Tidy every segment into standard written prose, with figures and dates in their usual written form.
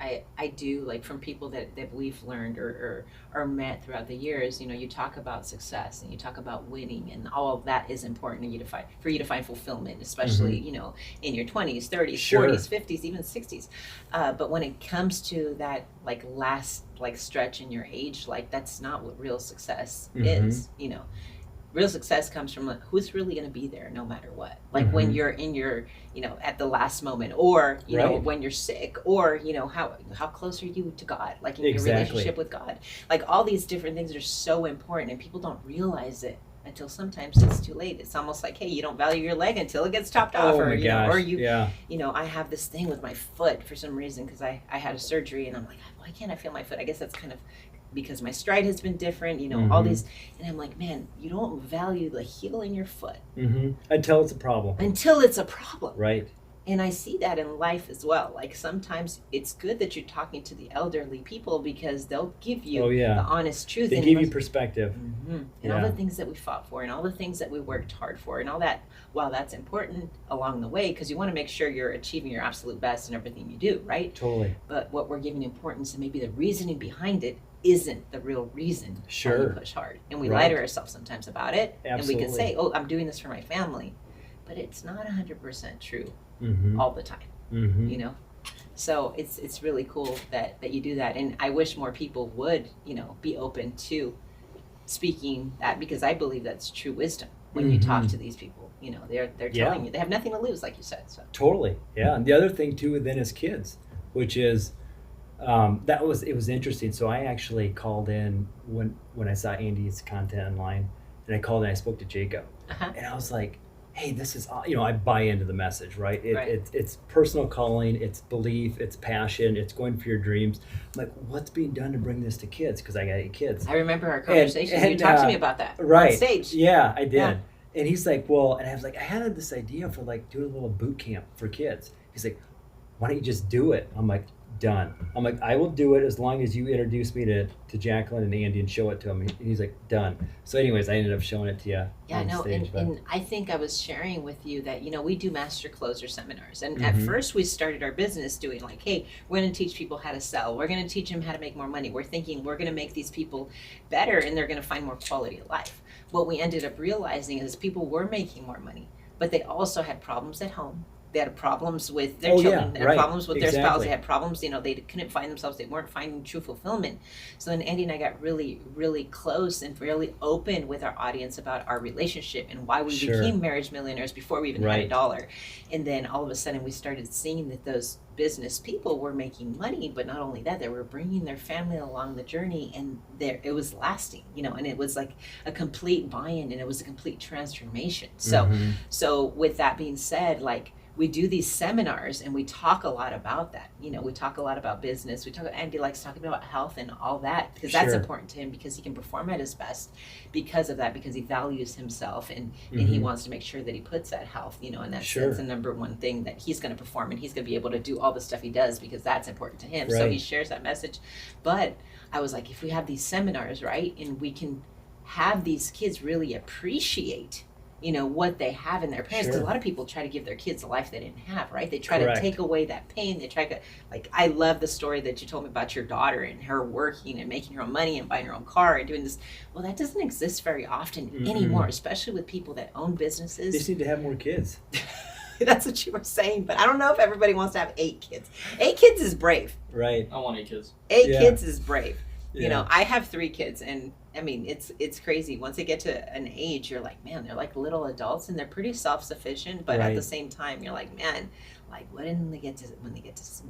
I do, like, from people that we've learned or met throughout the years, you talk about success and you talk about winning, and all of that is important for you to find fulfillment, especially, in your 20s, 30s, Sure. 40s, 50s, even 60s. But when it comes to that, like, last, like, stretch in your age, like, that's not what real success is. Real success comes from, like, who's really going to be there no matter what, like, when you're in your, at the last moment, or Right. when you're sick, or how close are you to God, like, in your Exactly. relationship with God. Like, all these different things are so important, and people don't realize it until sometimes it's too late. It's almost like, hey, you don't value your leg until it gets chopped off, Oh or my gosh. or you Yeah. I have this thing with my foot for some reason, because I had a surgery, and I'm like, why can't I feel my foot? I guess that's kind of because my stride has been different, all these, and I'm like, man, you don't value the heel in your foot Until it's a problem. until it's a problem. Right. And I see that in life as well. Like, sometimes it's good that you're talking to the elderly people, because they'll give you the honest truth. They give you perspective. And all the things that we fought for, and all the things that we worked hard for, and all that. While that's important along the way, because you want to make sure you're achieving your absolute best in everything you do, right? Totally. But what we're giving importance, and maybe the reasoning behind it, isn't the real reason why we push hard. And we lie to ourselves sometimes about it. Absolutely. And we can say, oh, I'm doing this for my family. But it's not 100% true all the time, So it's really cool that you do that. And I wish more people would, be open to speaking that, because I believe that's true wisdom when you talk to these people. They're telling you they have nothing to lose, like you said. So Totally. Yeah. And the other thing too then is kids, which is it was interesting. So I actually called in when I saw Andy's content online, and I called and I spoke to Jacob, and I was like, hey, this is, I buy into the message, right? It's personal calling, it's belief, it's passion, it's going for your dreams. I'm like, what's being done to bring this to kids? Because I got 8 kids. I remember our conversation. And you talked to me about that right on stage. Yeah, I did. Yeah. And he's like, well, and I was like, I had this idea for, like, doing a little boot camp for kids. He's like, why don't you just do it? I'm like, done. I'm like, I will do it as long as you introduce me to Jacqueline and Andy and show it to him. And he's like, done. So anyways, I ended up showing it to you on stage. And I think I was sharing with you that, we do master closer seminars. And at first we started our business doing, like, hey, we're going to teach people how to sell. We're going to teach them how to make more money. We're thinking we're going to make these people better, and they're going to find more quality of life. What we ended up realizing is people were making more money, but they also had problems at home. They had problems with their children. They had problems with their spouse. They had problems, they couldn't find themselves. They weren't finding true fulfillment. So then Andy and I got really, really close and really open with our audience about our relationship and why we became marriage millionaires before we even had $1. And then all of a sudden we started seeing that those business people were making money, but not only that, they were bringing their family along the journey, and it was lasting, and it was like a complete buy-in, and it was a complete transformation. So with that being said, like, we do these seminars and we talk a lot about that. We talk a lot about business. Andy likes talking about health and all that, because that's important to him, because he can perform at his best because of that, because he values himself, and he wants to make sure that he puts that health, and that's the number one thing that he's going to perform, and he's going to be able to do all the stuff he does because that's important to him. So he shares that message. But I was like, if we have these seminars, right, and we can have these kids really appreciate what they have in their parents, because a lot of people try to give their kids a life they didn't have, right? They try to take away that pain. They try to, like, I love the story that you told me about your daughter and her working and making her own money and buying her own car and doing this. Well, that doesn't exist very often anymore, especially with people that own businesses. They just need to have more kids. That's what you were saying, but I don't know if everybody wants to have 8 kids. 8 kids is brave. Right. I want 8 kids. 8 kids is brave. Yeah. I have 3 kids, and I mean, it's crazy. Once they get to an age, you're like, man, they're like little adults, and they're pretty self-sufficient. But at the same time, you're like, man, like, when they get to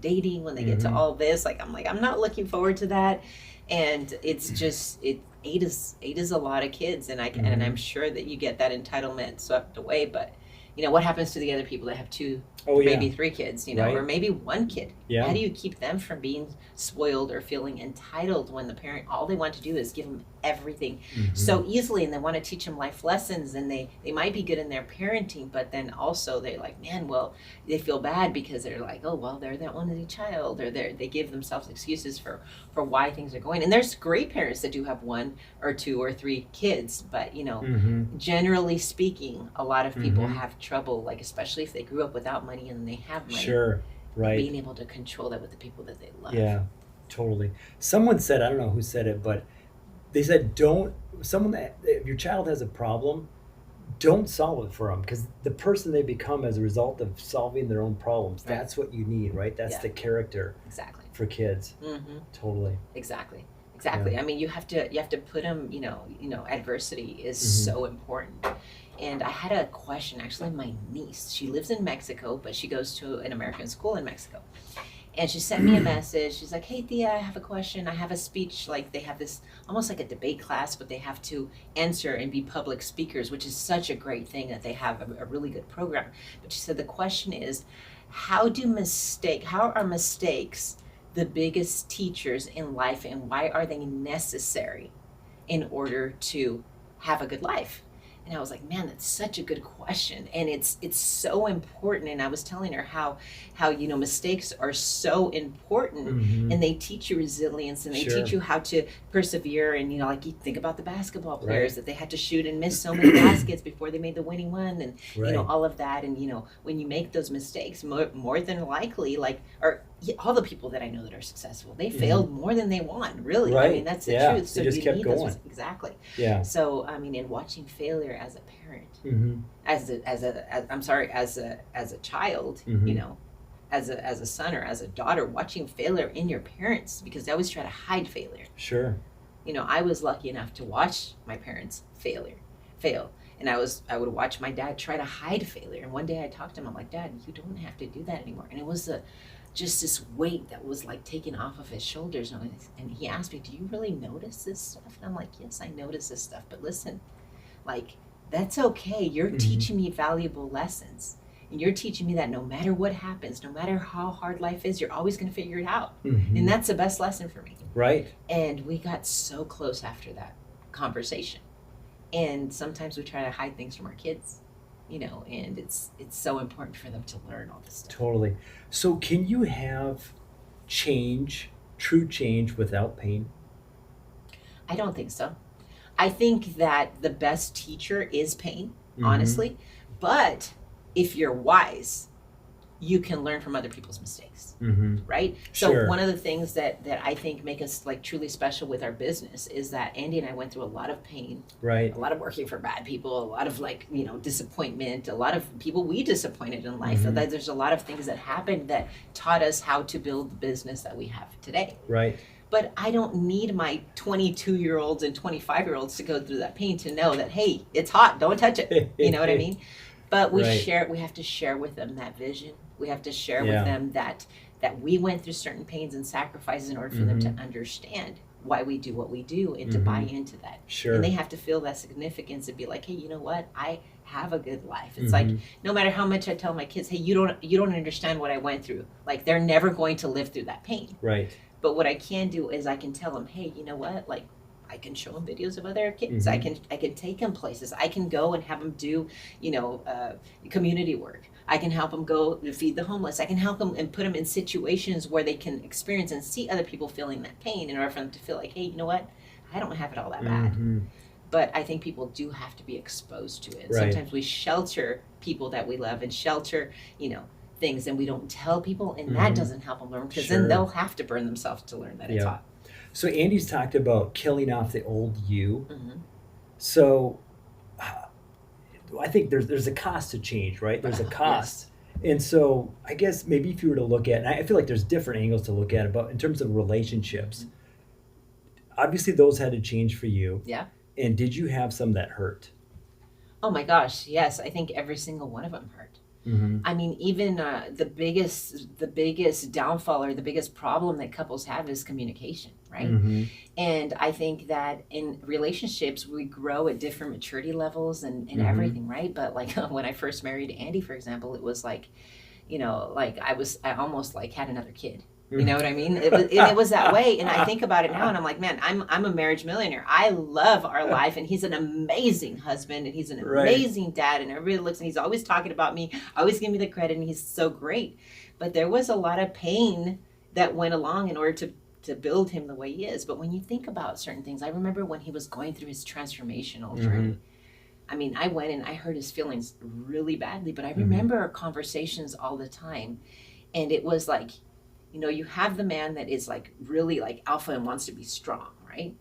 dating, when they get to all this, like, I'm not looking forward to that. And it's just 8 is a lot of kids, and and I'm sure that you get that entitlement swept away. But what happens to the other people that have 2, maybe 3 kids, or maybe 1 kid? Yeah. How do you keep them from being spoiled or feeling entitled when the parent, all they want to do is give them everything so easily, and they want to teach them life lessons, and they might be good in their parenting, but then also they're like, man, well, they feel bad because they're like, oh, well, they're that only child, or they give themselves excuses for why things are going. And there's great parents that do have 1 or 2 or 3 kids, but generally speaking, a lot of people have trouble, like, especially if they grew up without money and they have money. Right. being able to control that with the people that they love. Yeah, totally. Someone said, I don't know who said it, but they said, if your child has a problem, don't solve it for them, because the person they become as a result of solving their own problems, Right. that's what you need, right? That's Yeah. the character Exactly. for kids. Mm-hmm. Totally. Exactly. Yeah. I mean, you have to put them. Adversity is Mhm. so important. And I had a question. Actually, my niece. She lives in Mexico, but she goes to an American school in Mexico. And she sent me a message. She's like, "Hey, Thea, I have a question. I have a speech. Like they have this almost like a debate class, but they have to answer and be public speakers, which is such a great thing that they have a really good program." But she said the question is, how are mistakes the biggest teachers in life, and why are they necessary in order to have a good life? And I was like, man, that's such a good question, and it's so important. And I was telling her how mistakes are so important, Mhm. and they teach you resilience, and they Sure. teach you how to persevere. And like you think about the basketball Right. players that they had to shoot and miss so many baskets before they made the winning one, and Right. all of that. And when you make those mistakes, more than likely, all the people that I know that are successful, they failed more than they won, really. I Right. mean, that's the Yeah. truth. So They just you kept need going. exactly. Yeah. So I mean, in watching failure as a parent, Mm-hmm. as a child, Mhm. as a son or as a daughter, watching failure in your parents, because they always try to hide failure. Sure. I was lucky enough to watch my parents fail, and I would watch my dad try to hide failure. And one day I talked to him. I'm like, "Dad, you don't have to do that anymore." And it was just this weight that was like taken off of his shoulders. And he asked me, "Do you really notice this stuff?" And I'm like, "Yes, I notice this stuff. But listen, like, that's okay. You're Mhm. teaching me valuable lessons. And you're teaching me that no matter what happens, no matter how hard life is, you're always going to figure it out." Mhm. And that's the best lesson for me. Right. And we got so close after that conversation. And sometimes we try to hide things from our kids, and it's so important for them to learn all this stuff. Totally. So can you have true change without pain? I don't think so. I think that the best teacher is pain, Mhm. honestly. But if you're wise, you can learn from other people's mistakes, Mm-hmm. right? So Sure. one of the things that I think make us like truly special with our business is that Andy and I went through a lot of pain, Right. a lot of working for bad people, a lot of disappointment, a lot of people we disappointed in life. Mhm. There's a lot of things that happened that taught us how to build the business that we have today. Right. But I don't need my 22-year-olds and 25-year-olds to go through that pain to know that, hey, it's hot, don't touch it. You know what I mean? But we Right. have to share with them that vision. We have to share Yeah. with them that we went through certain pains and sacrifices in order for them to Mhm. understand why we do what we do, and to Mhm. buy into that. Sure. And they have to feel that significance and be like, hey, you know what? I have a good life. It's like, Mhm. no matter how much I tell my kids, hey, you don't understand what I went through. Like, they're never going to live through that pain. Right. But what I can do is I can tell them, hey, you know what? Like, I can show them videos of other kids. I Mhm. can take them places. I can go and have them do, community work. I can help them go to feed the homeless. I can help them and put them in situations where they can experience and see other people feeling that pain, in order for them to feel like, hey, you know what? I don't have it all that bad. Mhm. But I think people do have to be exposed to it. Right. Sometimes we shelter people that we love, and shelter, things, and we don't tell people, and that Mhm. doesn't help them learn, because Sure. then they'll have to burn themselves to learn that it's Yeah. hot. So Andy's talked about killing off the old you. Mm-hmm. So I think there's a cost to change, right? There's a cost. And so I guess maybe if you were to look at, and I feel like there's different angles to look at it, but in terms of relationships, obviously those had to change for you. Yeah. And did you have some that hurt? Oh my gosh, yes. I think every single one of them hurt. Mm-hmm. I mean, even the biggest downfall or the biggest problem that couples have is communication, right? Mm-hmm. And I think that in relationships, we grow at different maturity levels and Mhm. everything, right? But like when I first married Andy, for example, it was like, like I almost like had another kid. You know what I mean? It was that way. And I think about it now, and I'm like, man, I'm a marriage millionaire. I love our life, and he's an amazing husband, and he's an Right. amazing dad, and everybody looks, and he's always talking about me, always giving me the credit, and he's so great. But there was a lot of pain that went along in order to build him the way he is. But when you think about certain things, I remember when he was going through his transformational journey. I mean, I went and I hurt his feelings really badly, but I remember our conversations all the time. And it was like, you have the man that is like really like alpha and wants to be strong, right?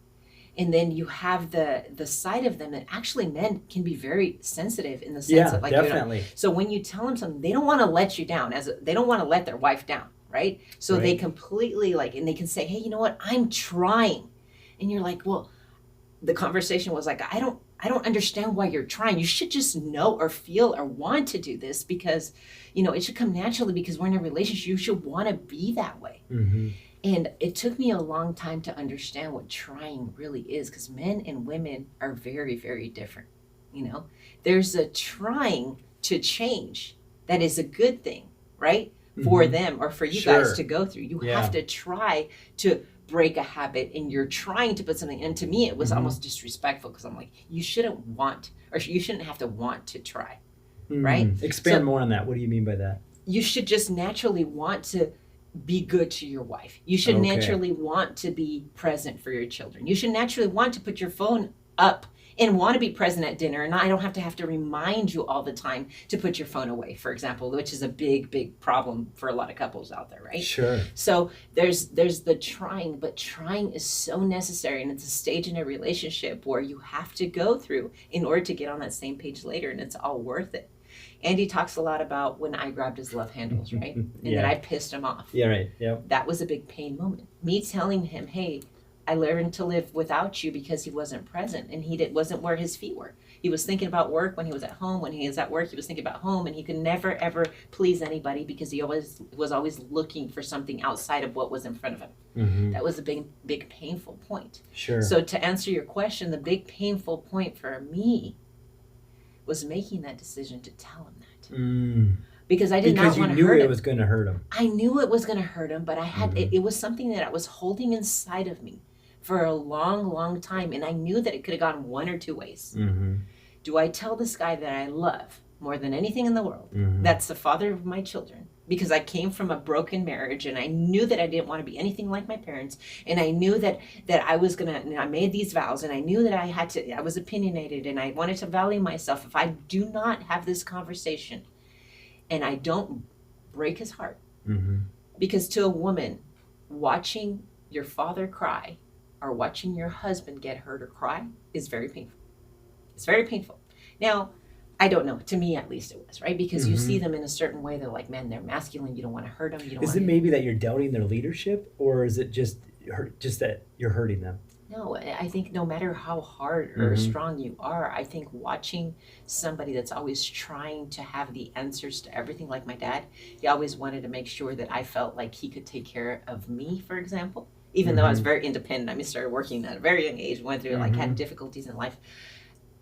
And then you have the side of them that actually men can be very sensitive in the sense of like, definitely. So when you tell them something, they don't want to let you down, they don't want to let their wife down, right? So they completely like, and they can say, hey, you know what, I'm trying. And you're like, well, the conversation was like, I don't understand why you're trying. You should just know or feel or want to do this because, it should come naturally because we're in a relationship. You should want to be that way. Mm-hmm. And it took me a long time to understand what trying really is, because men and women are very, very different. There's a trying to change that is a good thing, right? For them or for you guys to go through. You have to try to break a habit, and you're trying to put something. And to me, it was almost disrespectful, because I'm like, you shouldn't want, or you shouldn't have to want to try, right? Expand more on that. What do you mean by that? You should just naturally want to be good to your wife. You should naturally want to be present for your children. You should naturally want to put your phone up and want to be present at dinner, and I don't have to remind you all the time to put your phone away, for example, which is a big problem for a lot of couples out there, right? Sure. So there's the trying, but trying is so necessary, and it's a stage in a relationship where you have to go through in order to get on that same page later, and it's all worth it. Andy talks a lot about when I grabbed his love handles, right? And then I pissed him off. Yeah, right. Yeah. That was a big pain moment. Me telling him, hey, I learned to live without you, because he wasn't present, and wasn't where his feet were. He was thinking about work when he was at home. When he was at work, he was thinking about home, and he could never ever please anybody because he was always looking for something outside of what was in front of him. Mm-hmm. That was a big painful point. Sure. So to answer your question, the big painful point for me was making that decision to tell him that. Because I did not want to hurt him. Because you knew it was going to hurt him. I knew it was going to hurt him, but I had it was something that I was holding inside of me for a long time, and I knew that it could have gone one or two ways. Mm-hmm. Do I tell this guy that I love more than anything in the world, that's the father of my children, because I came from a broken marriage, and I knew that I didn't want to be anything like my parents, and I knew that I was I made these vows, and I knew that I was opinionated, and I wanted to value myself. If I do not have this conversation and I don't break his heart, because to a woman, watching your father cry or watching your husband get hurt or cry is very painful. It's very painful. Now, I don't know. To me, at least, it was, right? Because you see them in a certain way. They're like, man, they're masculine. You don't want to hurt them. Is it maybe that you're doubting their leadership, or is it just that you're hurting them? No, I think no matter how hard or strong you are, I think watching somebody that's always trying to have the answers to everything, like my dad, he always wanted to make sure that I felt like he could take care of me, for example. Even though I was very independent, I started working at a very young age, went through had difficulties in life.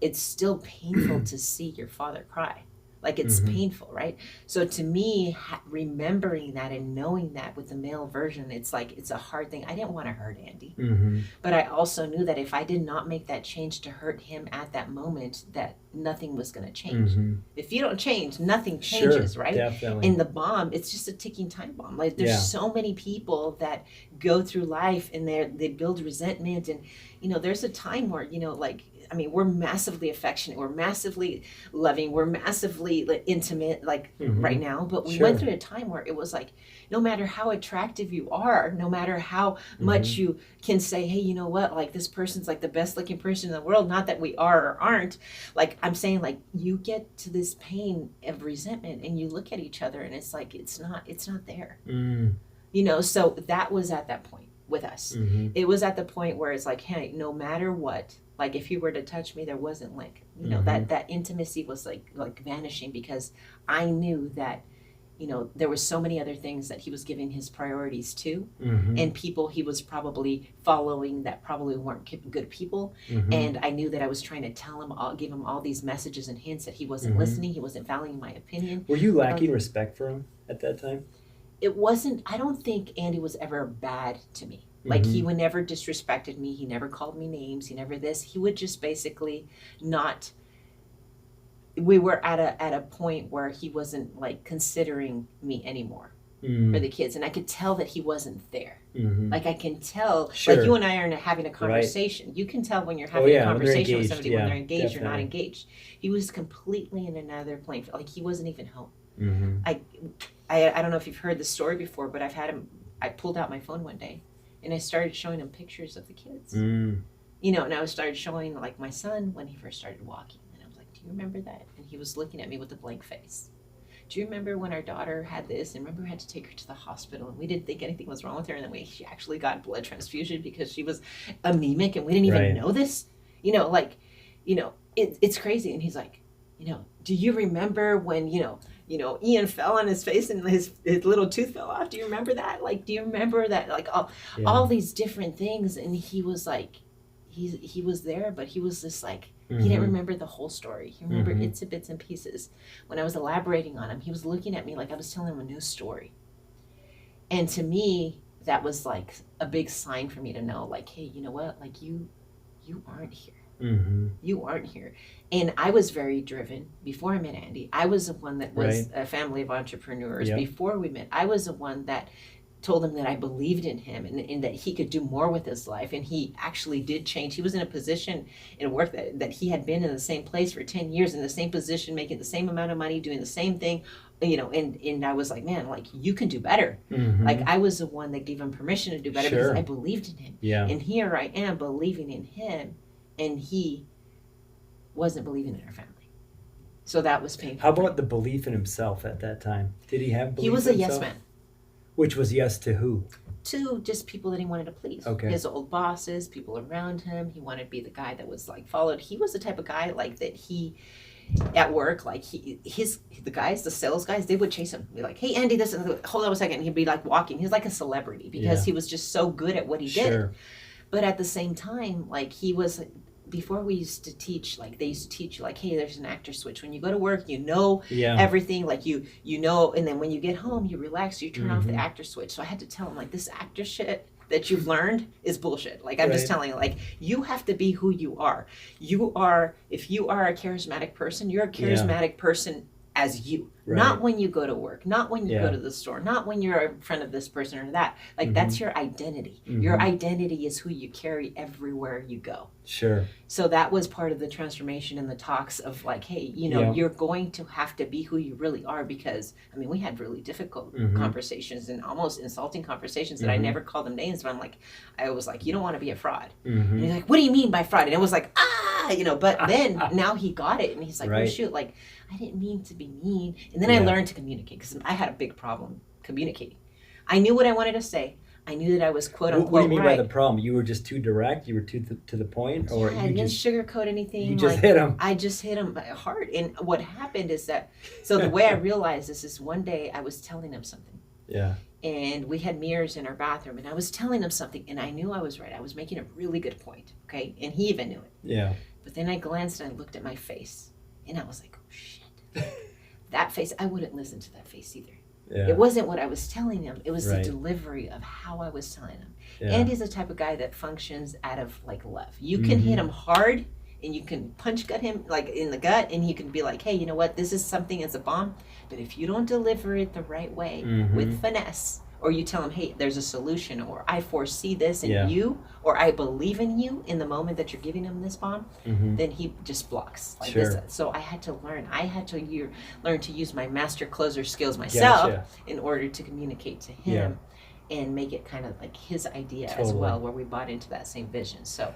It's still painful to see your father cry. Like, it's painful, right? So to me, remembering that and knowing that with the male version, it's like, it's a hard thing. I didn't want to hurt Andy. But I also knew that if I did not make that change to hurt him at that moment, that nothing was going to change. If you don't change, nothing changes, right? Definitely. And the bomb, it's just a ticking time bomb. Like, there's so many people that go through life and they build resentment. And, there's a time where, we're massively affectionate, we're massively loving, we're massively intimate, right now. But we went through a time where it was like, no matter how attractive you are, no matter how much you can say, hey, you know what, like, this person's like the best looking person in the world, not that we are or aren't, like, I'm saying, like, you get to this pain of resentment and you look at each other and it's like, it's not there. So that was at that point with us. It was at the point where it's like, hey, no matter what, like, if you were to touch me, there wasn't that intimacy was like vanishing, because I knew that, there was so many other things that he was giving his priorities to, and people he was probably following that probably weren't good people. And I knew that I was trying to give him all these messages and hints that he wasn't listening. He wasn't valuing my opinion. Were you lacking respect for him at that time? It wasn't, I don't think Andy was ever bad to me. Like, he would never disrespected me. He never called me names. He never this. He would just basically not. We were at a point where he wasn't like considering me anymore for the kids, and I could tell that he wasn't there. Like, I can tell. Like, you and I are having a conversation. Right. You can tell when you're having a conversation with somebody when they're engaged or not engaged. He was completely in another plane. Like, he wasn't even home. I don't know if you've heard the story before, but I pulled out my phone one day and I started showing him pictures of the kids. You know, and I started showing like my son when he first started walking. And I was like, do you remember that? And he was looking at me with a blank face. Do you remember when our daughter had this? And remember we had to take her to the hospital and we didn't think anything was wrong with her. And then she actually got blood transfusion because she was anemic and we didn't even know this. You know, like, you know, it's crazy. And he's like, you know, do you remember when, you know, Ian fell on his face and his little tooth fell off? Do you remember that? Like, do you remember that? Like all these different things. And he was like, he was there, but he was just like, he didn't remember the whole story. He remembered bits and pieces. When I was elaborating on him, he was looking at me like I was telling him a new story. And to me, that was like a big sign for me to know, like, hey, you know what? Like you aren't here. You aren't here. And I was very driven before I met Andy. I was the one that was a family of entrepreneurs. Before we met, I was the one that told him that I believed in him and that he could do more with his life. And he actually did change. He was in a position in work that he had been in the same place for 10 years, in the same position, making the same amount of money, doing the same thing, you know, and I was like, man, like you can do better. Like I was the one that gave him permission to do better because I believed in him. And here I am believing in him and he wasn't believing in our family. So that was painful. How about the belief in himself at that time? Did he have belief He was in a himself? yes man. Which was yes to who? To just people that he wanted to please. Okay. His old bosses, people around him. He wanted to be the guy that was like followed. He was the type of guy like that he, at work, like the sales guys, they would chase him. Be like, hey, Andy, this is, hold on a second. And he'd be like walking. He's like a celebrity because he was just so good at what he did. But at the same time, like he was, before we used to teach, like they used to teach you like, hey, there's an actor switch. When you go to work, you know everything, like you know, and then when you get home, you relax, you turn off the actor switch. So I had to tell him like this actor shit that you've learned is bullshit. Like I'm just telling you, like you have to be who you are. You are, if you are a charismatic person, you're a charismatic person as you, not when you go to work, not when you go to the store, not when you're in front of this person or that. Like that's your identity. Your identity is who you carry everywhere you go. So that was part of the transformation in the talks of like, hey, you know, you're going to have to be who you really are, because I mean, we had really difficult conversations and almost insulting conversations that I never called them names, but I was like, you don't want to be a fraud. And he's like, what do you mean by fraud? And it was like, you know, but then now he got it and he's like, oh shoot, like I didn't mean to be mean. And then I learned to communicate because I had a big problem communicating. I knew what I wanted to say. I knew that I was quote unquote What do you mean right. by the problem? You were just too direct? You were too to the point? Or I didn't sugarcoat anything. You just hit him. I just hit him hard. And what happened is that, so the way I realized this is one day I was telling him something. And we had mirrors in our bathroom and I was telling him something and I knew I was right. I was making a really good point. Okay. And he even knew it. But then I glanced and I looked at my face and I was like, oh shit. That face, I wouldn't listen to that face either. It wasn't what I was telling him. It was the delivery of how I was telling him. Andy's the type of guy that functions out of like love. You can hit him hard and you can punch gut him like in the gut and you can be like, hey, you know what? This is something, it's a bomb. But if you don't deliver it the right way with finesse, or you tell him, hey, there's a solution, or I foresee this in you, or I believe in you in the moment that you're giving him this bomb, then he just blocks like this. So I had to learn. I had to learn to use my master closer skills myself in order to communicate to him and make it kind of like his idea as well, where we bought into that same vision. So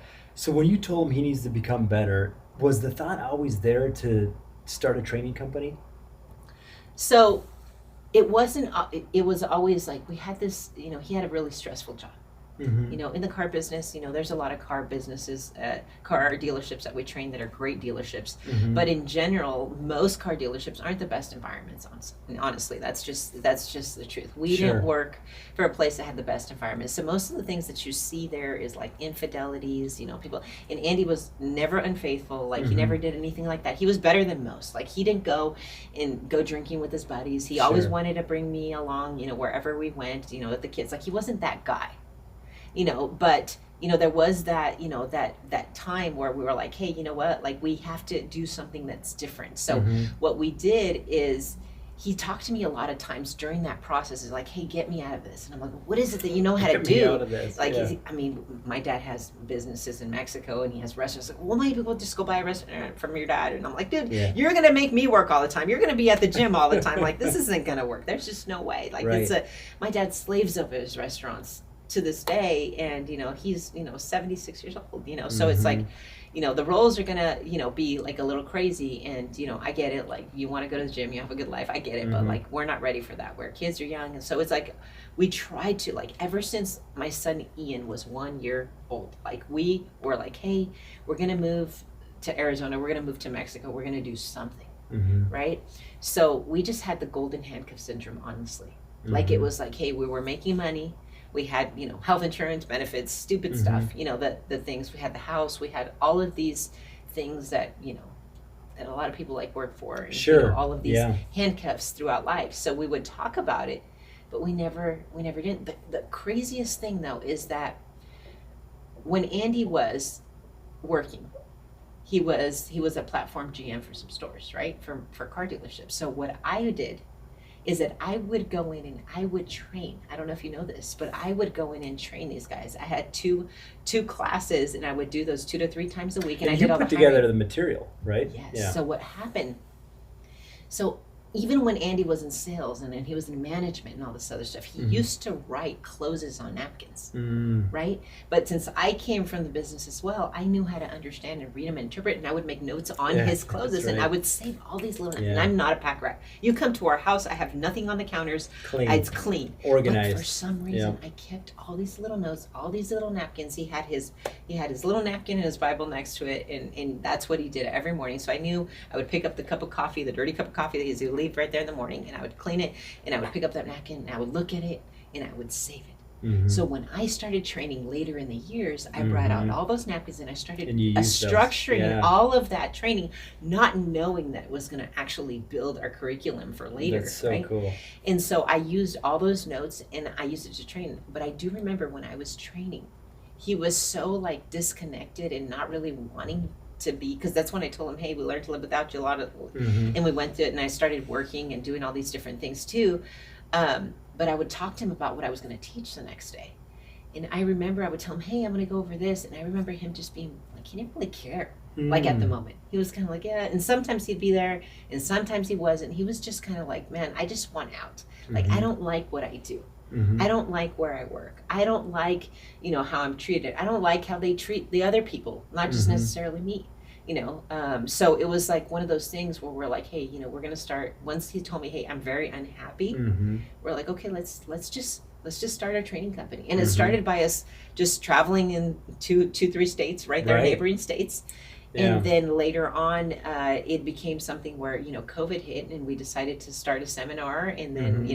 when you told him he needs to become better, was the thought always there to start a training company? So it wasn't, it was always like, we had this, you know, he had a really stressful job. You know, in the car business, you know, there's a lot of car businesses, car dealerships that we train that are great dealerships. But in general, most car dealerships aren't the best environments. Honestly, that's just the truth. We didn't work for a place that had the best environment. So most of the things that you see there is like infidelities, you know, people. And Andy was never unfaithful. Like he never did anything like that. He was better than most. Like he didn't go drinking with his buddies. He always wanted to bring me along, you know, wherever we went, you know, with the kids. Like he wasn't that guy. You know, but, you know, there was that, you know, that time where we were like, hey, you know what, like we have to do something that's different. So what we did is he talked to me a lot of times during that process. Is like, hey, get me out of this. And I'm like, what is it that you know how to Get me do? out of this. Like, Yeah. I mean, my dad has businesses in Mexico and he has restaurants. Like, well, maybe we'll just go buy a restaurant from your dad. And I'm like, dude, Yeah. you're gonna make me work all the time. You're gonna be at the gym all the time. Like, this isn't gonna work. There's just no way. Like, Right. my dad slaves over his restaurants to this day, and he's 76 years old. So it's like, the roles are gonna, be like a little crazy, and I get it. Like, you want to go to the gym, you have a good life, I get it, but like, we're not ready for that. Where kids are young, and so it's like, we tried to, like, ever since my son Ian was 1 year old, like, we were like, hey, we're gonna move to Arizona, we're gonna move to Mexico, we're gonna do something, right? So we just had the golden handcuff syndrome, honestly. Like, it was like, hey, we were making money. We had, health insurance, benefits, stupid stuff, the things. We had the house, we had all of these things that, that a lot of people like work for. And, Sure. All of these Yeah. handcuffs throughout life. So we would talk about it, but we never did. The craziest thing, though, is that when Andy was working, he was a platform GM for some stores, right? For car dealerships. So what I did is that I would go in and I would train. I don't know if you know this, but I would go in and train these guys. I had two classes, and I would do those 2 to 3 times a week. And I you did all put the together hiring. the material, right? Yes. Yeah. So what happened? So even when Andy was in sales and then he was in management and all this other stuff, he used to write closes on napkins, right? But since I came from the business as well, I knew how to understand and read them and interpret, and I would make notes on his closes, and I would save all these little. And I'm not a pack rat. You come to our house, I have nothing on the counters. Clean. It's clean, Organized. But for some reason, I kept all these little notes, all these little napkins. He had his little napkin and his Bible next to it, and that's what he did every morning. So I knew I would pick up the cup of coffee, the dirty cup of coffee that he would leave right there in the morning, and I would clean it, and I would pick up that napkin, and I would look at it, and I would save it. So when I started training later in the years, I brought out all those napkins, and I started structuring all of that training, not knowing that it was going to actually build our curriculum for later. That's so right? cool. And so I used all those notes, and I used it to train. But I do remember when I was training, he was so like disconnected and not really wanting to be, because that's when I told him, hey, we learned to live without you a lot of, and we went through it, and I started working and doing all these different things too. But I would talk to him about what I was going to teach the next day. And I remember I would tell him, hey, I'm going to go over this. And I remember him just being like, he didn't really care. Like at the moment, he was kind of like, yeah. And sometimes he'd be there, and sometimes he wasn't. He was just kind of like, man, I just want out. Like, I don't like what I do. I don't like where I work. I don't like, how I'm treated. I don't like how they treat the other people, not just necessarily me. So it was like one of those things where we're like, hey, we're going to start. Once he told me, hey, I'm very unhappy, we're like, okay, let's just start our training company. And it started by us just traveling in two, 3 states, right there, neighboring states. Yeah. And then later on, it became something where, COVID hit, and we decided to start a seminar. And then,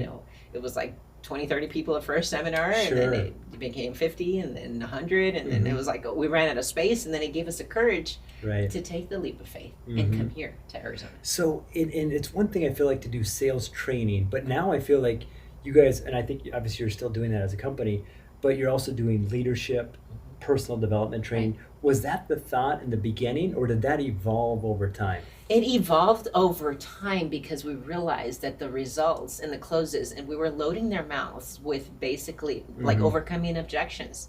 it was like 20, 30 people at first seminar, and then it became 50, and then 100. And then it was like, we ran out of space, and then it gave us the courage to take the leap of faith and come here to Arizona. So, and it's one thing I feel like to do sales training, but now I feel like you guys, and I think obviously you're still doing that as a company, but you're also doing leadership, personal development training. Right. Was that the thought in the beginning, or did that evolve over time? It evolved over time because we realized that the results and the closes, and we were loading their mouths with basically like overcoming objections.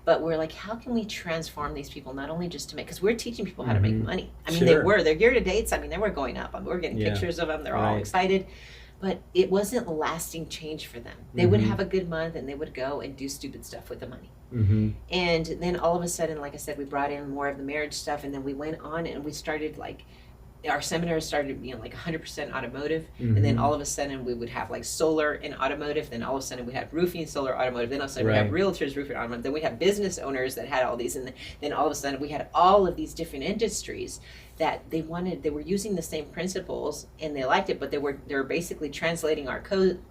But we're like, how can we transform these people, not only just to make, because we're teaching people how to make money. I mean, they're gear to dates. I mean, they were going up. We're getting pictures of them. They're all excited. But it wasn't lasting change for them. They would have a good month, and they would go and do stupid stuff with the money. And then all of a sudden, like I said, we brought in more of the marriage stuff, and then we went on and we started like, our seminars started being like 100% automotive, and then all of a sudden we would have like solar and automotive, then all of a sudden we had roofing, solar, automotive, then all of a sudden we have realtors, roofing, automotive, then we have business owners that had all these, and then all of a sudden we had all of these different industries that they were using the same principles, and they liked it, but they were basically translating our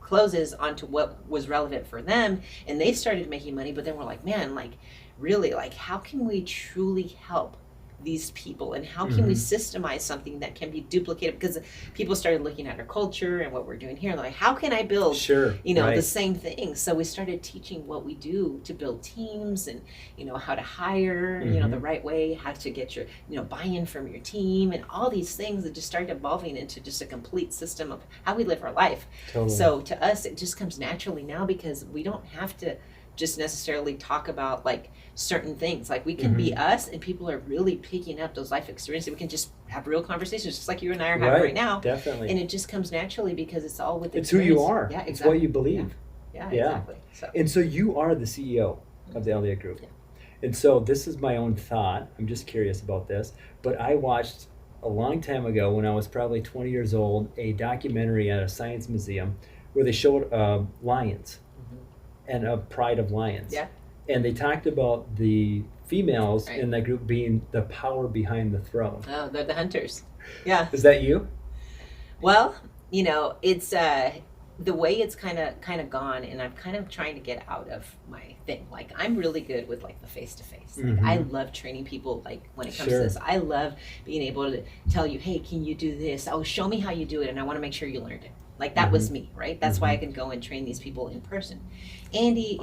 closes onto what was relevant for them, and they started making money. But then we're like, man, like really, like how can we truly help these people, and how can we systemize something that can be duplicated? Because people started looking at our culture and what we're doing here, and they're like, how can I build the same thing? So we started teaching what we do to build teams, and how to hire the right way, how to get your buy-in from your team, and all these things that just started evolving into just a complete system of how we live our life. So to us it just comes naturally now, because we don't have to just necessarily talk about like certain things. Like we can be us, and people are really picking up those life experiences. We can just have real conversations, just like you and I are having right now. Definitely. And it just comes naturally because it's all with it's who you are. Yeah, exactly. It's what you believe. Yeah, exactly. And so you are the CEO of the Elliott Group. And so this is my own thought. I'm just curious about this, but I watched a long time ago, when I was probably 20 years old, a documentary at a science museum where they showed lions and a pride of lions. Yeah. And they talked about the females in that group being the power behind the throne. Oh, they're the hunters. Yeah. Is that you? Well, it's the way it's kind of gone, and I'm kind of trying to get out of my thing. Like I'm really good with like the face to face. Like I love training people. Like when it comes to this, I love being able to tell you, hey, can you do this? Oh, show me how you do it, and I want to make sure you learned it. Like that was me, right? That's why I can go and train these people in person. Andy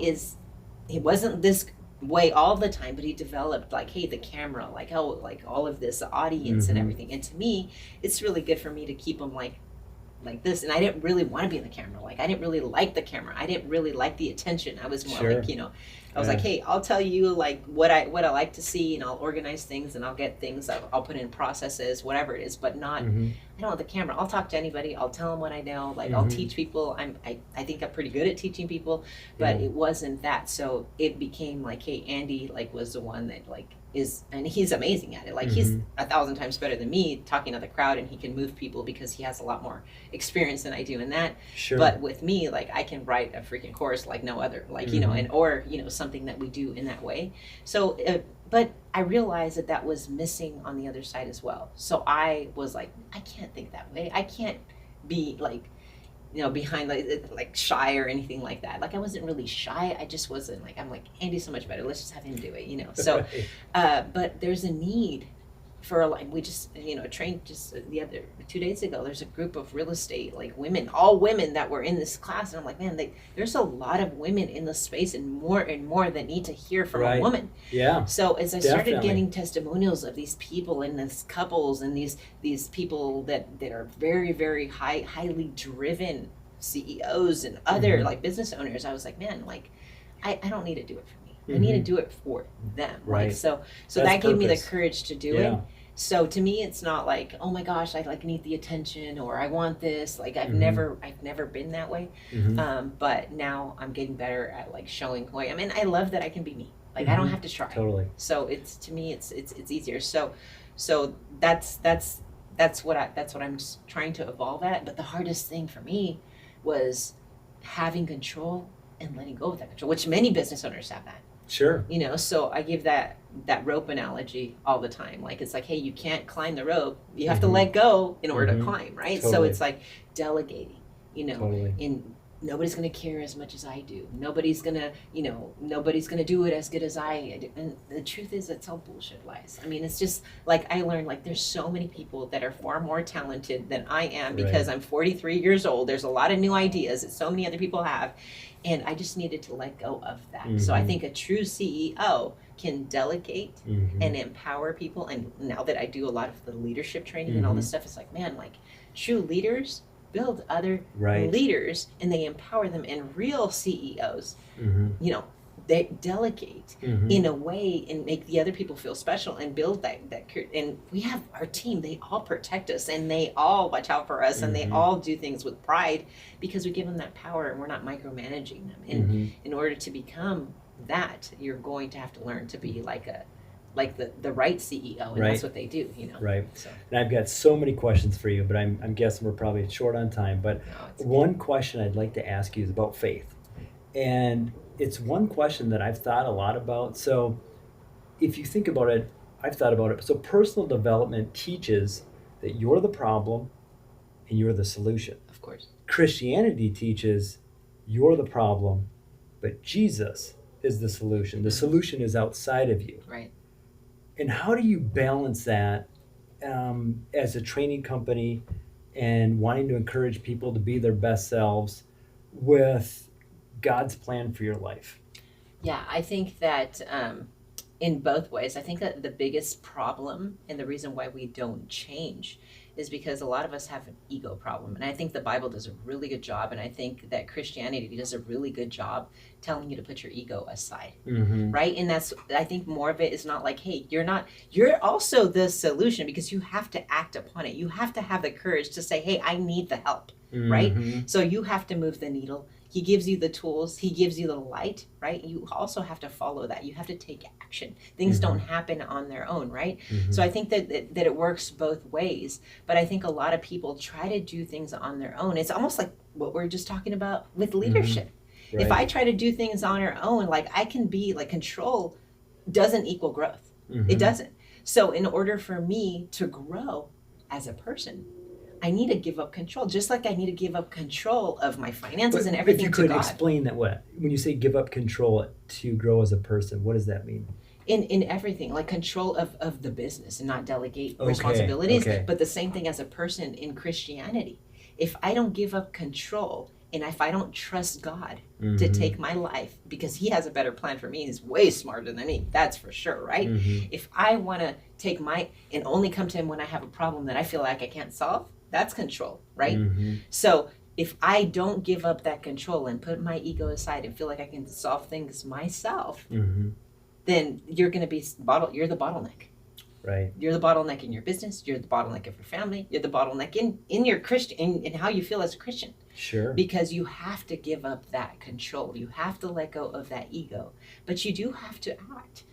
he wasn't this way all the time, but he developed like, hey, the camera, like how, like all of this, the audience and everything. And to me, it's really good for me to keep them like this. And I didn't really want to be in the camera. Like I didn't really like the camera. I didn't really like the attention. I was more like, I was like, hey, I'll tell you like what I like to see, and I'll organize things, and I'll get things, I'll put in processes, whatever it is, but not, I don't want the camera. I'll talk to anybody. I'll tell them what I know. Like I'll teach people. I think I'm pretty good at teaching people, but it wasn't that. So it became like, hey, Andy like was the one that like and he's amazing at it. Like he's 1,000 times better than me talking to the crowd, and he can move people because he has a lot more experience than I do in that. But with me, like I can write a freaking course like no other, like, or something that we do in that way. So, but I realized that was missing on the other side as well. So I was like, I can't think that way. I can't be like, behind like shy or anything like that. Like I wasn't really shy. I just wasn't like, I'm like, Andy's so much better. Let's just have him do it, So, but there's a need for like, we just, trained just the other 2 days ago, there's a group of real estate, like women, all women that were in this class. And I'm like, man, there's a lot of women in this space, and more that need to hear from a woman. Yeah. So as I started getting testimonials of these people and these couples and these people that are very, very highly driven CEOs and other like business owners, I was like, man, like I don't need to do it for me. I need to do it for them. Like, so that gave me the courage to do it. So to me, it's not like, oh my gosh, I like need the attention, or I want this. Like I've never been that way. But now I'm getting better at like showing who I am. And I love that I can be me. Like I don't have to try. Totally. So it's, to me, it's easier. So that's what I'm just trying to evolve at. But the hardest thing for me was having control and letting go of that control, which many business owners have that. Sure. So I give that rope analogy all the time. Like it's like, hey, you can't climb the rope. You have to let go in order to climb, right? Totally. So it's like delegating, Totally. And nobody's going to care as much as I do. Nobody's going to, nobody's going to do it as good as I do. And the truth is, it's all bullshit lies. I mean, it's just like I learned, like there's so many people that are far more talented than I am because I'm 43 years old. There's a lot of new ideas that so many other people have. And I just needed to let go of that. So I think a true CEO can delegate and empower people. And now that I do a lot of the leadership training and all this stuff, it's like, man, like true leaders build other leaders, and they empower them. And real CEOs, they delegate in a way and make the other people feel special and build that. And we have our team, they all protect us, and they all watch out for us, and they all do things with pride because we give them that power, and we're not micromanaging them. And in order to become that, you're going to have to learn to be like the right CEO, and that's what they do, Right. So. And I've got so many questions for you, but I'm guessing we're probably short on time. But one question I'd like to ask you is about faith. And it's one question that I've thought a lot about. So if you think about it, I've thought about it. So personal development teaches that you're the problem and you're the solution. Of course. Christianity teaches you're the problem, but Jesus is the solution. The solution is outside of you. Right. And how do you balance that as a training company and wanting to encourage people to be their best selves with God's plan for your life? Yeah, I think that in both ways, I think that the biggest problem and the reason why we don't change is because a lot of us have an ego problem. And I think the Bible does a really good job. And I think that Christianity does a really good job telling you to put your ego aside. Mm-hmm. Right. And that's, I think more of it is not like, hey, you're also the solution, because you have to act upon it. You have to have the courage to say, hey, I need the help. Mm-hmm. Right. So you have to move the needle. He gives you the tools. He gives you the light, right? You also have to follow that. You have to take action. Things don't happen on their own, right? So I think that it works both ways. But I think a lot of people try to do things on their own. It's almost like what we're just talking about with leadership. Right. If I try to do things on our own, like I can be like, control doesn't equal growth. It doesn't. So in order for me to grow as a person, I need to give up control, just like I need to give up control of my finances and everything to God. If you could explain that, when you say give up control to grow as a person, what does that mean? In everything, like control of the business and not delegate responsibilities, but the same thing as a person in Christianity. If I don't give up control, and if I don't trust God to take my life, because he has a better plan for me, he's way smarter than me, that's for sure, right? If I want to take and only come to him when I have a problem that I feel like I can't solve, that's control, right? So if I don't give up that control and put my ego aside and feel like I can solve things myself, then you're going to be you're the bottleneck. Right. You're the bottleneck in your business. You're the bottleneck of your family. You're the bottleneck in your Christian, in how you feel as a Christian. Sure. Because you have to give up that control. You have to let go of that ego. But you do have to act.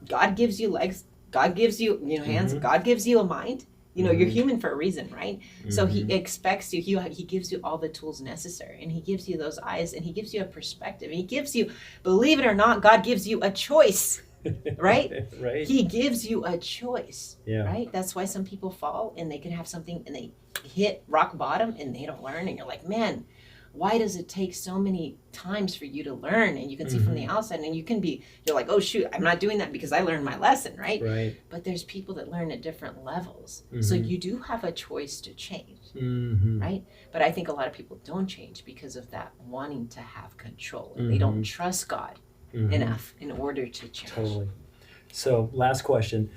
God gives you legs. God gives you, hands. God gives you a mind. You're human for a reason, right? So he expects you, he gives you all the tools necessary, and he gives you those eyes, and he gives you a perspective. He gives you, believe it or not, God gives you a choice, right? Right. He gives you a choice, yeah. Right? That's why some people fall and they can have something and they hit rock bottom and they don't learn, and you're like, man, why does it take so many times for you to learn? And you can see from the outside, and you're like, oh shoot, I'm not doing that because I learned my lesson, right? Right. But there's people that learn at different levels. So you do have a choice to change, right? But I think a lot of people don't change because of that wanting to have control. And they don't trust God enough in order to change. Totally. So last question.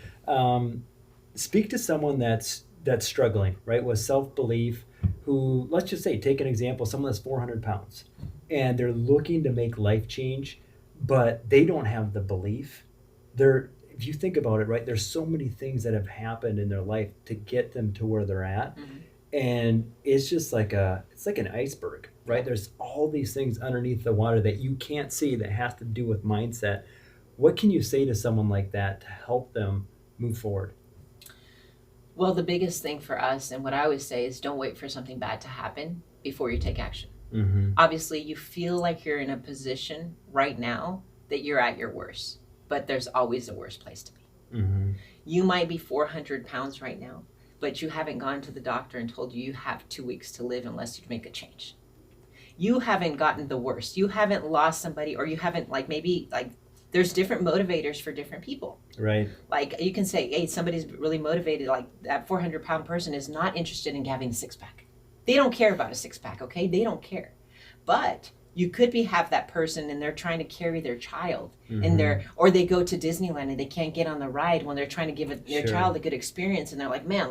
Speak to someone that's struggling, right, with self-belief, who, let's just say, take an example, someone that's 400 pounds, and they're looking to make life change, but they don't have the belief. If you think about it, right, there's so many things that have happened in their life to get them to where they're at. And it's just like it's like an iceberg, right? There's all these things underneath the water that you can't see that has to do with mindset. What can you say to someone like that to help them move forward? Well, the biggest thing for us, and what I always say, is don't wait for something bad to happen before you take action. Obviously, you feel like you're in a position right now that you're at your worst, but there's always a worse place to be. You might be 400 pounds right now, but you haven't gone to the doctor and told you have 2 weeks to live unless you make a change. You haven't gotten the worst. You haven't lost somebody, or you haven't, there's different motivators for different people. Right. Like you can say, hey, somebody's really motivated, like that 400-pound person is not interested in having a six-pack. They don't care about a six-pack, okay? They don't care. But you could have that person and they're trying to carry their child or they go to Disneyland and they can't get on the ride when they're trying to give their child a good experience, and they're like, man,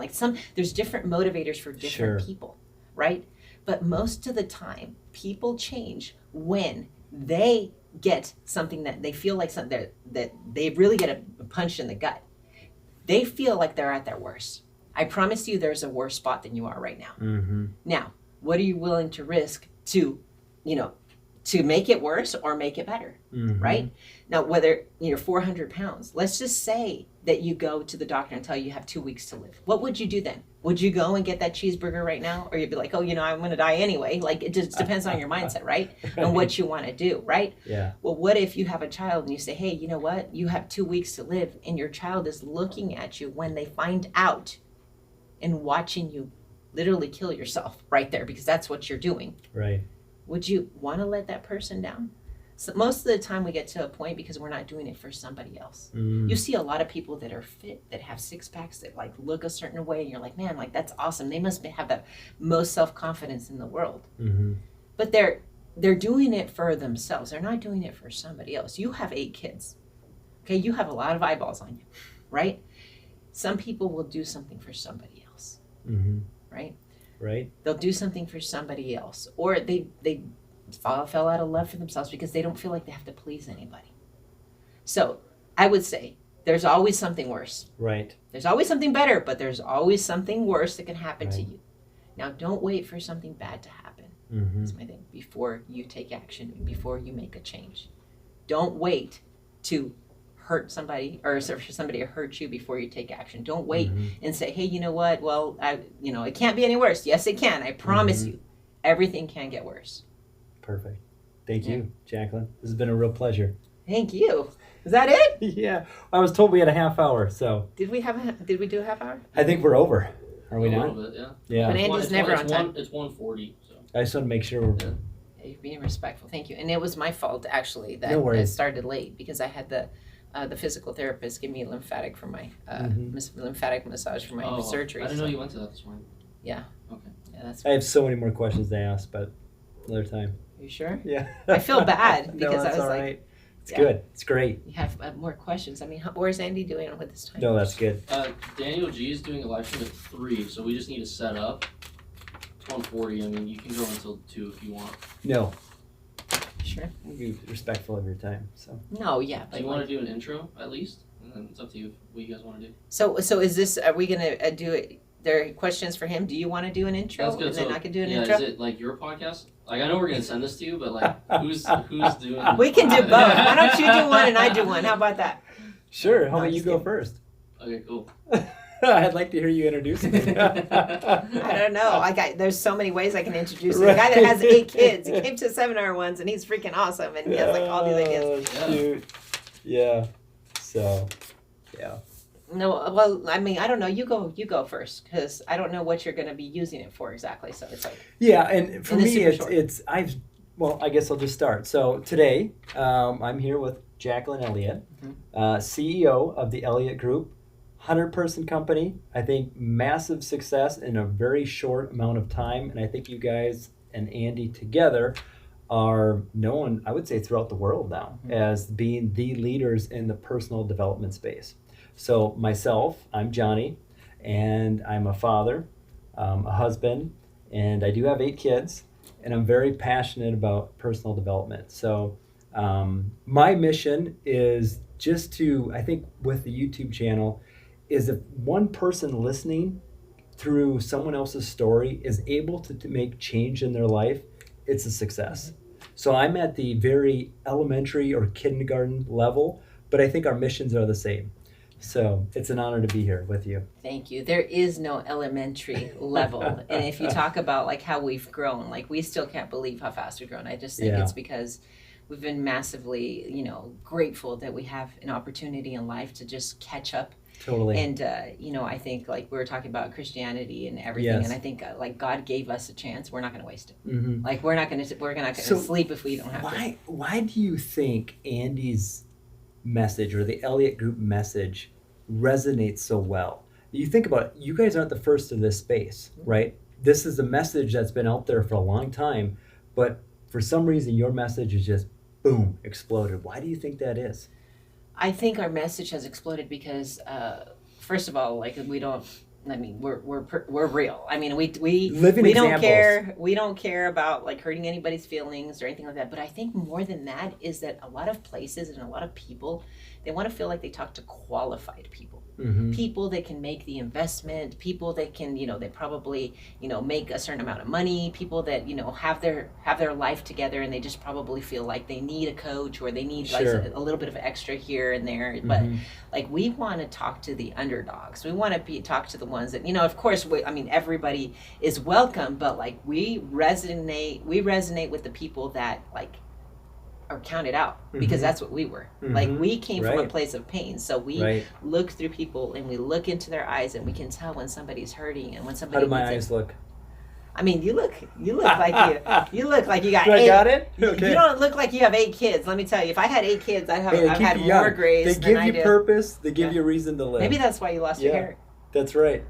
there's different motivators for different people, right? But most of the time, people change when they get something that they feel like something that they really get a punch in the gut. They feel like they're at their worst. I promise you there's a worse spot than you are right now. Now, what are you willing to risk to make it worse or make it better, right? Now, whether you're 400 pounds, let's just say that you go to the doctor and tell you have 2 weeks to live. What would you do then? Would you go and get that cheeseburger right now? Or you'd be like, oh, I'm going to die anyway. Like, it just depends on your mindset, right? And what you want to do, right? Yeah. Well, what if you have a child and you say, hey, you know what? You have 2 weeks to live, and your child is looking at you when they find out and watching you literally kill yourself right there, because that's what you're doing. Right. Would you want to let that person down? So most of the time we get to a point because we're not doing it for somebody else. You see a lot of people that are fit, that have six packs, that like look a certain way, and you're like, man, like that's awesome. They must have the most self-confidence in the world. But they're doing it for themselves. They're not doing it for somebody else. You have 8 kids. Okay, you have a lot of eyeballs on you, right? Some people will do something for somebody else, right? Right. They'll do something for somebody else, or they fell out of love for themselves because they don't feel like they have to please anybody. So I would say there's always something worse. Right. There's always something better, but there's always something worse that can happen to you. Now, don't wait for something bad to happen. That's my thing. Before you take action, before you make a change, don't wait to hurt somebody or for somebody to hurt you before you take action. Don't wait and say, hey, you know what? Well, it can't be any worse. Yes, it can. I promise you, everything can get worse. Perfect. Thank you, Jacqueline. This has been a real pleasure. Thank you. Is that it? Yeah. I was told we had a half hour, so. Did we do a half hour? I think we're over. Are we a not? little bit, Yeah. But Andy's never on time. It's 1:40, so. I just want to make sure we're. Yeah. You're being respectful. Thank you. And it was my fault, actually, that No worries. it started late because I had the physical therapist give me lymphatic for my lymphatic massage for my surgery. I didn't know you went to that this morning. Yeah. Okay. Yeah, that's. I have so many more questions to ask, but another time. You sure? Yeah. I feel bad because no, that's I was all like, right. It's good. It's great. you have more questions. I mean, where's Andy doing with this time? No, that's good. Daniel G is doing a live stream at 3, so we just need to set up. It's 1:40. I mean, you can go until 2 if you want. No. Sure. Be respectful of your time. So. No, yeah. Do But you want to do an intro at least? And then it's up to you what you guys want to do. So is this? Are we gonna do it? There are questions for him. Do you want to do an intro? That's good. And then So, I can do an yeah, intro. is it like your podcast? Like I know we're gonna send this to you, but like who's doing? We can do both. Why don't you do one and I do one? How about that? Sure. How No, about you just go kidding. first? Okay, cool. I'd like to hear you introduce me. I don't know. There's so many ways I can introduce you. Right. The guy that has 8 kids. He came to a seminar once and he's freaking awesome and he has like all these ideas. Oh, shoot. Yeah. So, yeah. No, well, I mean, I don't know. You go first because I don't know what you're going to be using it for exactly. So it's like. Yeah, and for And it's me, super it's I guess I'll just start. So today, I'm here with Jacqueline Elliott, CEO of the Elliott Group, 100-person company. I think massive success in a very short amount of time, and I think you guys and Andy together are known, I would say, throughout the world now as being the leaders in the personal development space. So myself, I'm Johnny, and I'm a father, a husband, and I do have 8 kids, and I'm very passionate about personal development. So my mission is just to, I think with the YouTube channel, is if one person listening through someone else's story is able to make change in their life, it's a success. So I'm at the very elementary or kindergarten level, but I think our missions are the same. So it's an honor to be here with you. Thank you. There is no elementary level. And if you talk about like how we've grown, like we still can't believe how fast we've grown. I just think it's because we've been massively, grateful that we have an opportunity in life to just catch up. Totally. And, I think like we were talking about Christianity and everything. Yes. And I think like God gave us a chance. We're not going to waste it. Mm-hmm. Like we're not going to sleep if we don't have to. Why do you think Andy's message or the Elliott Group message resonates so well? You think about it, you guys aren't the first in this space, right? This is a message that's been out there for a long time, but for some reason your message is just boom, exploded. Why do you think that is? I think our message has exploded because, first of all, like we're real. I mean, we Living we don't examples. care. We don't care about like hurting anybody's feelings or anything like that. But I think more than that is that a lot of places and a lot of people, they want to feel like they talk to qualified people, people that can make the investment, people that can, they probably, make a certain amount of money, people that, have their life together and they just probably feel like they need a coach or they need like a little bit of extra here and there. But like we want to talk to the underdogs. We want to talk to the ones that, of course, everybody is welcome, but like we resonate with the people that like are counted out because that's what we were. Like we came from a place of pain. So we look through people and we look into their eyes and we can tell when somebody's hurting and when somebody How do my eyes look? I mean, you look like you look like you got Do I 8. got it? You Okay. don't look like you have 8 kids. Let me tell you, if I had 8 kids, I've Hey, they had keep you more young. grays They than give I you do. purpose. They give Yeah. you a reason to live. Maybe that's why you lost your Yeah. hair. That's right.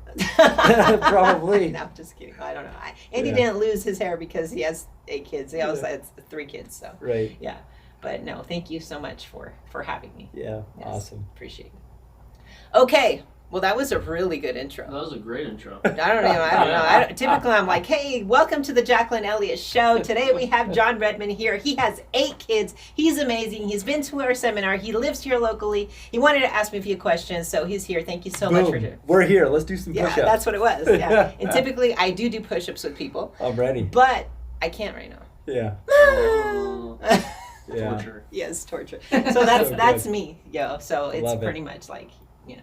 Probably. No, I'm just kidding. I don't know. Andy Yeah. didn't lose his hair because he has 8 kids. He also Yeah. has 3 kids. So Right. yeah, but no, thank you so much for having me. Yeah. Yes, Awesome. appreciate it. Okay, well that was a really good That intro. was a great intro. I don't know. Typically, I'm like, hey, welcome to the Jacqueline Elliott Show. Today we have John Redmond here. He has 8 kids. He's amazing. He's been to our seminar. He lives here locally. He wanted to ask me a few questions, so he's here. Thank you so much for Boom. We're here. Let's do some Yeah, push-ups. that's what it was. Yeah, and typically I do push-ups with people, I'm ready. but I can't right now. Yeah. Yeah. Torture. Yes, torture. So that's So that's good. me, yo. So it's Love it. pretty much like, you know.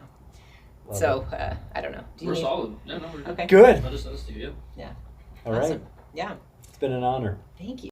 Love So I don't know. Do you We're need- solid. Yeah, no, we're good. Okay. Good. Let us do, yeah. All right. Awesome. Yeah. It's been an honor. Thank you.